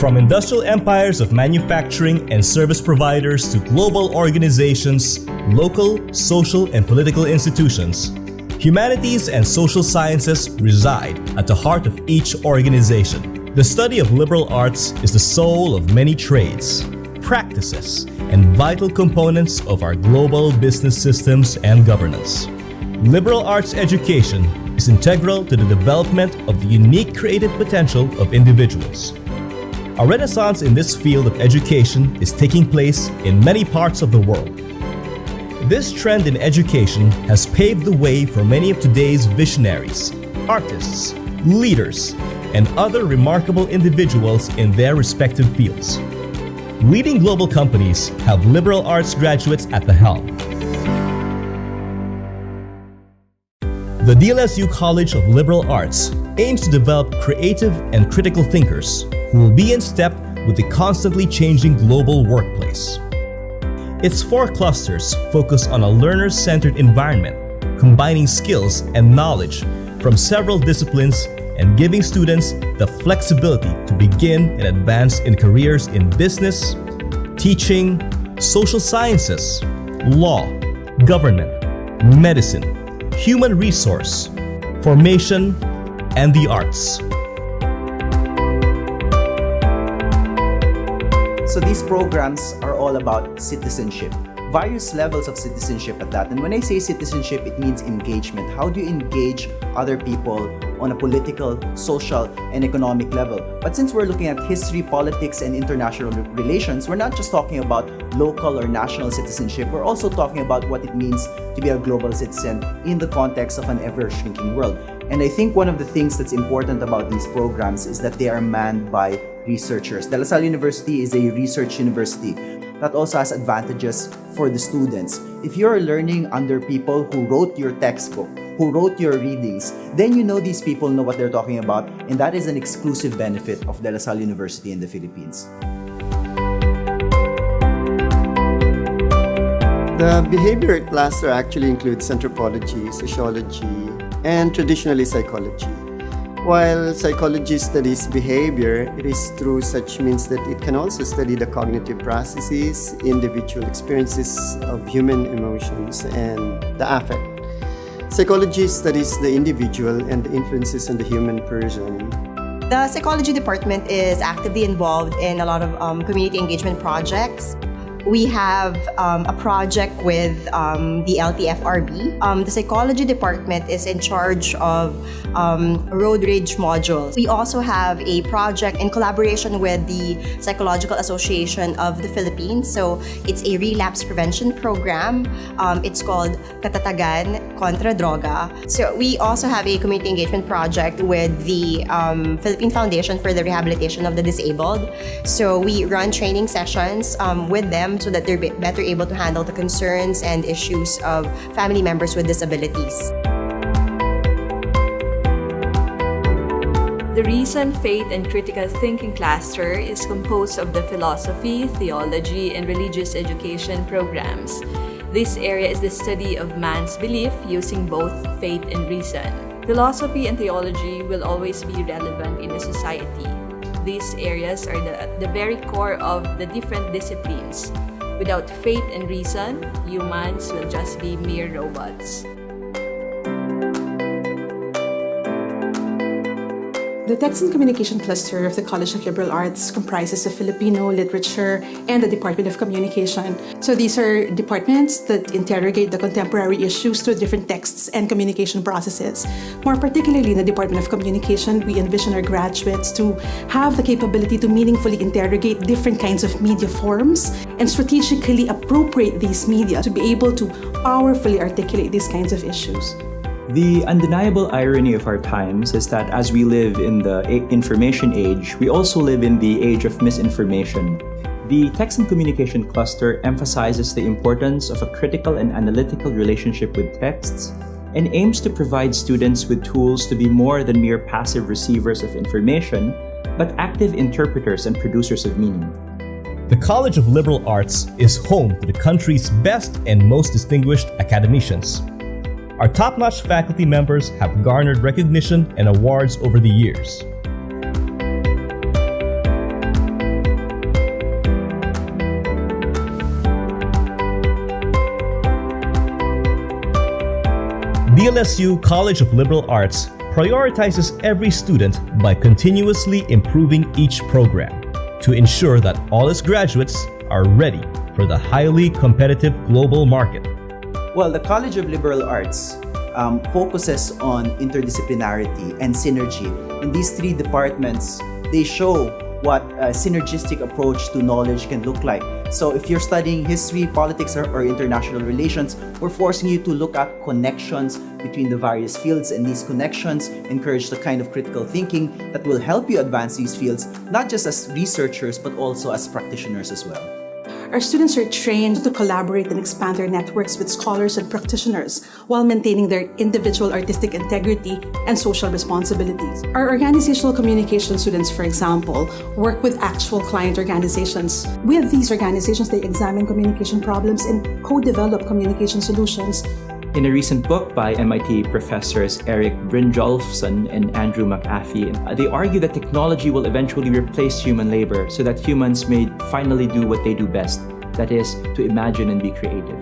From industrial empires of manufacturing and service providers to global organizations, local, social, and political institutions, humanities and social sciences reside at the heart of each organization. The study of liberal arts is the soul of many trades, practices, and vital components of our global business systems and governance. Liberal arts education is integral to the development of the unique creative potential of individuals. A renaissance in this field of education is taking place in many parts of the world. This trend in education has paved the way for many of today's visionaries, artists, leaders, and other remarkable individuals in their respective fields. Leading global companies have liberal arts graduates at the helm. The DLSU College of Liberal Arts aims to develop creative and critical thinkers who will be in step with the constantly changing global workplace. Its 4 clusters focus on a learner-centered environment, combining skills and knowledge from several disciplines and giving students the flexibility to begin and advance in careers in business, teaching, social sciences, law, government, medicine, human resource, formation, and the arts. So these programs are all about citizenship, various levels of citizenship at that. And when I say citizenship, it means engagement. How do you engage other people on a political, social, and economic level? But since we're looking at history, politics, and international relations, we're not just talking about local or national citizenship, we're also talking about what it means to be a global citizen in the context of an ever-shrinking world. And I think one of the things that's important about these programs is that they are manned by researchers. De La Salle University is a research university that also has advantages for the students. If you're learning under people who wrote your textbook, who wrote your readings, then you know these people know what they're talking about, and that is an exclusive benefit of De La Salle University in the Philippines. The behavior cluster actually includes anthropology, sociology, and traditionally psychology. While psychology studies behavior, it is through such means that it can also study the cognitive processes, individual experiences of human emotions, and the affect. Psychology studies the individual and the influences on the human person. The psychology department is actively involved in a lot of community engagement projects. We have a project with the LTFRB. The psychology department is in charge of road rage modules. We also have a project in collaboration with the Psychological Association of the Philippines. So it's a relapse prevention program. It's called Katatagan Contra Droga. So we also have a community engagement project with the Philippine Foundation for the Rehabilitation of the Disabled. So we run training sessions with them so that they're better able to handle the concerns and issues of family members with disabilities. The Reason, Faith, and Critical Thinking cluster is composed of the philosophy, theology, and religious education programs. This area is the study of man's belief using both faith and reason. Philosophy and theology will always be relevant in a society. These areas are the very core of the different disciplines. Without faith and reason, humans will just be mere robots. The Text and Communication Cluster of the College of Liberal Arts comprises of Filipino, literature, and the Department of Communication. So these are departments that interrogate the contemporary issues through different texts and communication processes. More particularly in the Department of Communication, we envision our graduates to have the capability to meaningfully interrogate different kinds of media forms and strategically appropriate these media to be able to powerfully articulate these kinds of issues. The undeniable irony of our times is that as we live in the information age, we also live in the age of misinformation. The Text and Communication cluster emphasizes the importance of a critical and analytical relationship with texts and aims to provide students with tools to be more than mere passive receivers of information, but active interpreters and producers of meaning. The College of Liberal Arts is home to the country's best and most distinguished academicians. Our top-notch faculty members have garnered recognition and awards over the years. DLSU College of Liberal Arts prioritizes every student by continuously improving each program to ensure that all its graduates are ready for the highly competitive global market. Well, the College of Liberal Arts focuses on interdisciplinarity and synergy. In these three departments, they show what a synergistic approach to knowledge can look like. So if you're studying history, politics, or international relations, we're forcing you to look at connections between the various fields, and these connections encourage the kind of critical thinking that will help you advance these fields, not just as researchers, but also as practitioners as well. Our students are trained to collaborate and expand their networks with scholars and practitioners while maintaining their individual artistic integrity and social responsibilities. Our organizational communication students, for example, work with actual client organizations. With these organizations, they examine communication problems and co-develop communication solutions. In a recent book by MIT professors Eric Brynjolfsson and Andrew McAfee, they argue that technology will eventually replace human labor so that humans may finally do what they do best, that is, to imagine and be creative.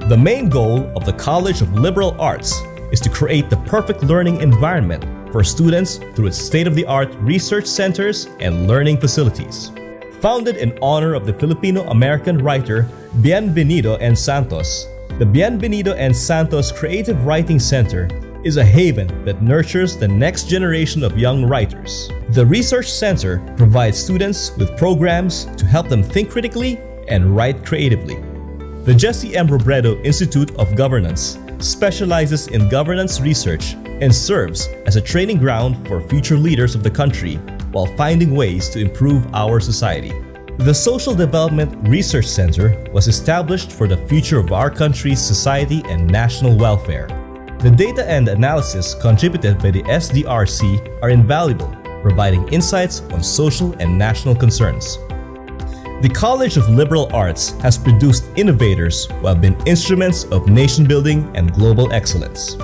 The main goal of the College of Liberal Arts is to create the perfect learning environment for students through its state-of-the-art research centers and learning facilities. Founded in honor of the Filipino-American writer Bienvenido and Santos, the Bienvenido and Santos Creative Writing Center is a haven that nurtures the next generation of young writers. The Research Center provides students with programs to help them think critically and write creatively. The Jesse M. Robredo Institute of Governance specializes in governance research and serves as a training ground for future leaders of the country while finding ways to improve our society. The Social Development Research Center was established for the future of our country's society and national welfare. The data and analysis contributed by the SDRC are invaluable, providing insights on social and national concerns. The College of Liberal Arts has produced innovators who have been instruments of nation building and global excellence.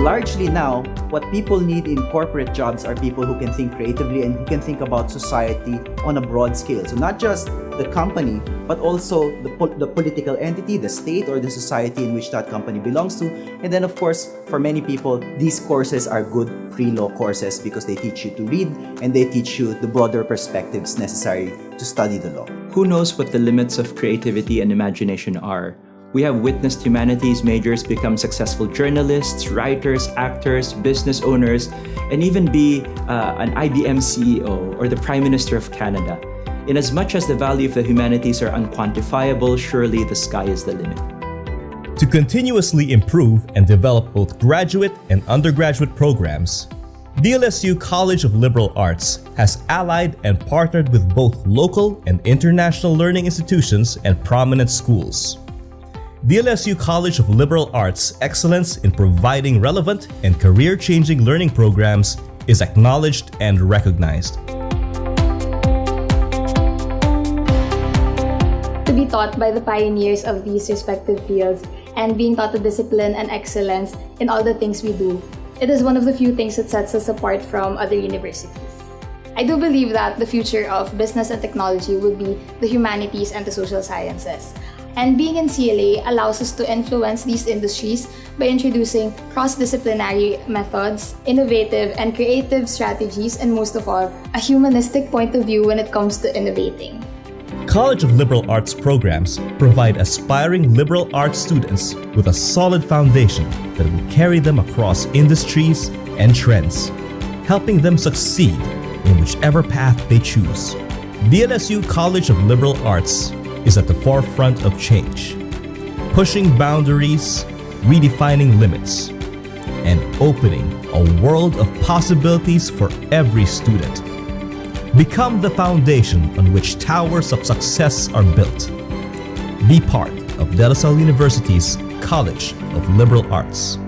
Largely now, what people need in corporate jobs are people who can think creatively and who can think about society on a broad scale. So not just the company, but also the political entity, the state, or the society in which that company belongs to. And then, of course, for many people, these courses are good pre-law courses because they teach you to read and they teach you the broader perspectives necessary to study the law. Who knows what the limits of creativity and imagination are? We have witnessed humanities majors become successful journalists, writers, actors, business owners, and even be an IBM CEO or the Prime Minister of Canada. Inasmuch as the value of the humanities are unquantifiable, surely the sky is the limit. To continuously improve and develop both graduate and undergraduate programs, DLSU College of Liberal Arts has allied and partnered with both local and international learning institutions and prominent schools. DLSU College of Liberal Arts' excellence in providing relevant and career-changing learning programs is acknowledged and recognized. To be taught by the pioneers of these respective fields and being taught the discipline and excellence in all the things we do, it is one of the few things that sets us apart from other universities. I do believe that the future of business and technology will be the humanities and the social sciences. And being in CLA allows us to influence these industries by introducing cross-disciplinary methods, innovative and creative strategies, and most of all, a humanistic point of view when it comes to innovating. College of Liberal Arts programs provide aspiring liberal arts students with a solid foundation that will carry them across industries and trends, helping them succeed in whichever path they choose. DLSU College of Liberal Arts is at the forefront of change, pushing boundaries, redefining limits, and opening a world of possibilities for every student. Become the foundation on which towers of success are built. Be part of De La Salle University's College of Liberal Arts.